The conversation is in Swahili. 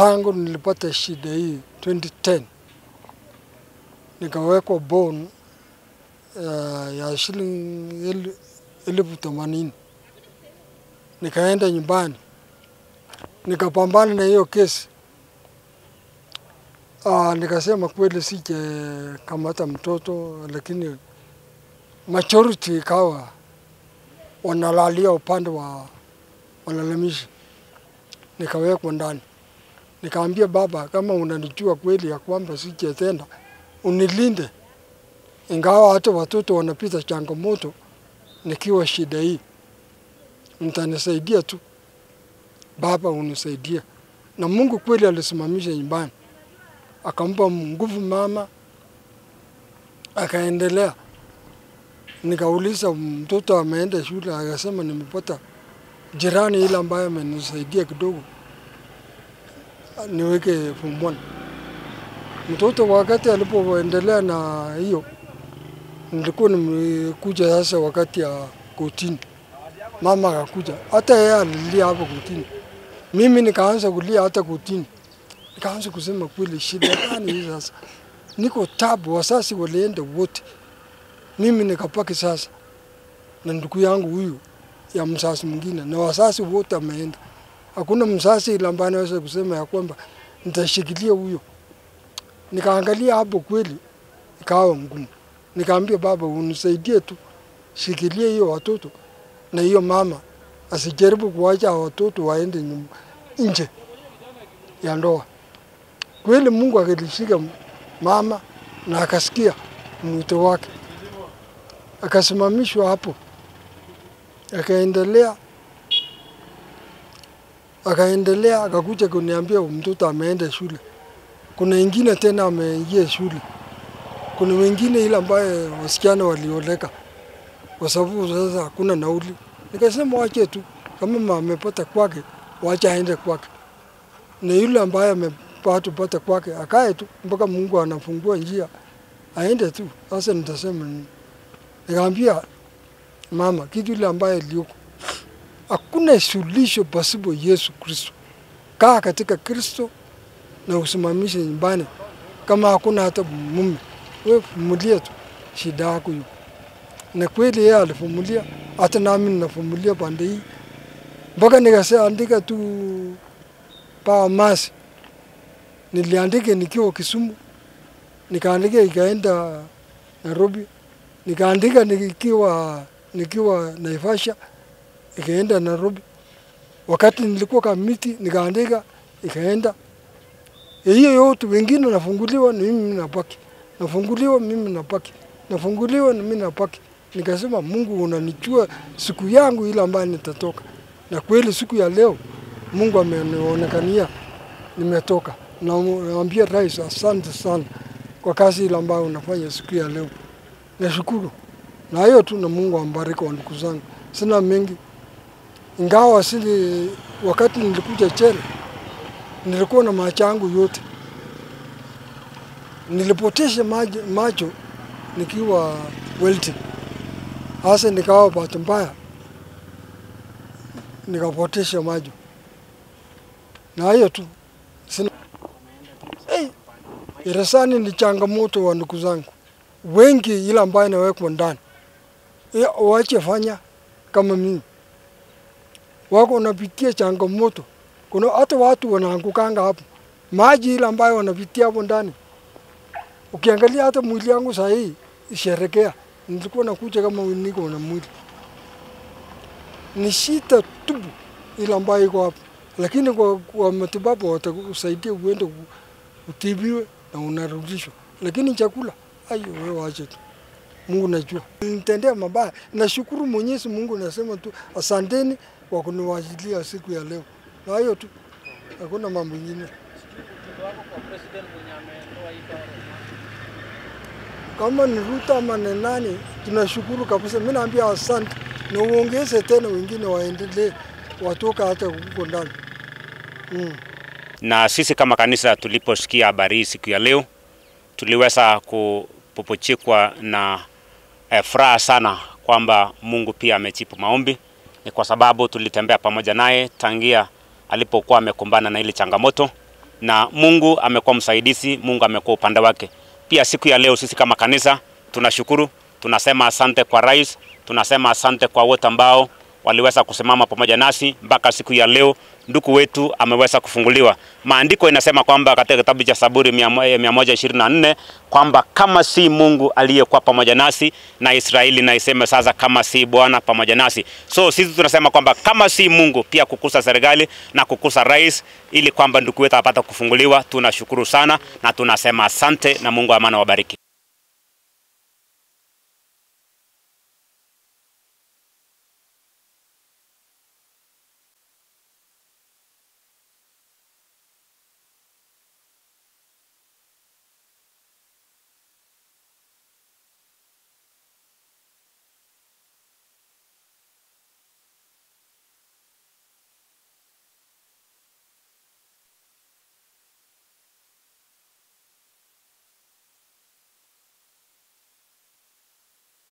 tangu nilipata shida hii 2010 nikawekwa bond ya shilingi 80,000. Nikaenda nyumbani nikapambana na hiyo kesi. Nikasema kweli sije kamata mtoto, lakini majority ikawa wanalalia upande wa walalamishi. Nikawekwa ndani. Nikaambia baba, kama unanijua kweli ya kwamba sije tenda, unilinde. Ingawa hata watoto wanapita changamoto nikiwa shida hii. Mtanisaidia tu. Baba, unisaidia. Na Mungu kweli alisimamisha nyumbani. Akampa nguvu mama, akaendelea. Nikauliza mtoto ameenda shule, akasema nimepata jirani ile ambaye amenisaidia kidogo niweke form 1. Mtoto wakati alipoendelea na hiyo, nilikuwa nimekuja sasa wakati ya kotini. Mama akakuja, hata yeye alilia hapo kotini. Mimi nikaanza kulia hata kotini. Nikaanza kusema kweli shida gani hii sasa? Niko tabu, wazazi walienda wote. Mimi nikapaki sasa na ndugu yangu huyu ya mzazi mwingine, na wazazi wote wameenda. Hakuna mzazi ile ambaye anaweza kusema ya kwamba nitashikilia huyo. Nikaangalia hapo kweli ikawa ngumu. Nikaambia baba, unisaidie tu, shikilia hiyo watoto na hiyo mama asijaribu kuacha watoto waende nje ya ndoa. Kweli Mungu akalishika mama na akasikia mwito wake. Akasimamishwa hapo. Akaendelea akakuja kuniambia mtoto ameenda shule. Kuna wengine tena ameingia shule. Kuna wengine ile ambaye wasichana walioleka kwa sababu sasa hakuna nauli. Nikasema wache tu, kama mama amepata kwake, wacha aende kwake. Na yule ambaye amepata kwake akae tu mpaka Mungu anafungua njia aende tu. Sasa nitasema nini? Nikamwambia mama, kitu ile ambaye iliyoko, hakuna suluhisho pasipo Yesu Kristo. Kaa katika Kristo na usimamishe nyumbani. Kama hakuna hata mume, wewe vumilia tu shida yako hiyo. Na kweli yeye alivumilia, hata nami ninavumilia pande hii. Mpaka nikasema andika tu pa masi. Niliandika nikiwa Kisumu, nikaandika ikaenda Nairobi, nikaandika nikiwa Naivasha, ikaenda Nairobi. Wakati nilikuwa Kamiti, nikaandika ikaenda. Hiyo yote wengine nafunguliwa na mimi napaki. Nafunguliwa mimi napaki. Nafunguliwa na mimi napaki. Nikasema Mungu unanijua siku yangu ile ambayo nitatoka. Na kweli siku ya leo Mungu amenionekania nimetoka. Naambia Rais asante sana kwa kazi ile ambayo unafanya siku ya leo. Nashukuru. Na hiyo tu, na Mungu ambariki wa ndugu zangu. Sina mengi. Ingawa wakati nilikuja chele nilikuwa na macho yangu yote. Nilipotesha macho nikiwa welding. Hasa nikawa bahati mbaya nikapotesha macho. Na hiyo tu. Gerezani ni changamoto wa ndugu zangu. Wengi ile ambaye nawekwa ndani. Waache fanya kama mimi. Wako wanapitia changamoto. Kuna hata watu wanaangukanga hapo. Maji ile ambayo wanapitia hapo ndani. Ukiangalia hata mwili yangu saa hii isherekea. Nilikuwa nakuja kama niko na mwili. Ni shida tubu ile ambayo iko hapo. Lakini kwa matibabu watakusaidia uende utibiwe na unarudishwa. Lakini chakula, wewe waache tu. Mungu najua. Nitendea mabaya. Nashukuru Mwenyezi Mungu, nasema tu asanteni kwa kuniwajilia siku ya leo. Na hiyo tu. Hakuna mambo mengine. Kama ni Ruto ama ni nani, tunashukuru kabisa. Mimi naambia asante na uongeze tena wengine waendelee watoka hata huko ndani. Na sisi kama kanisa tuliposikia habari siku ya leo, tuliweza kupopochikwa na furaha sana kwamba Mungu pia amejibu maombi. Ni kwa sababu tulitembea pamoja naye tangia alipokuwa amekumbana na ile changamoto, na Mungu amekuwa msaidizi, Mungu amekuwa upande wake. Pia siku ya leo sisi kama kanisa tunashukuru, tunasema asante kwa rais, tunasema asante kwa wote ambao waliweza kusimama pamoja nasi mpaka siku ya leo ndugu wetu ameweza kufunguliwa. Maandiko inasema kwamba katika kitabu cha Zaburi 124 kwamba kama si Mungu aliyekuwa pamoja nasi, na Israeli na iseme sasa kama si Bwana pamoja nasi. So sisi tunasema kwamba kama si Mungu pia kukusa serikali na kukusa rais ili kwamba ndugu wetu apata kufunguliwa, tunashukuru sana na tunasema asante, na Mungu amana wabariki.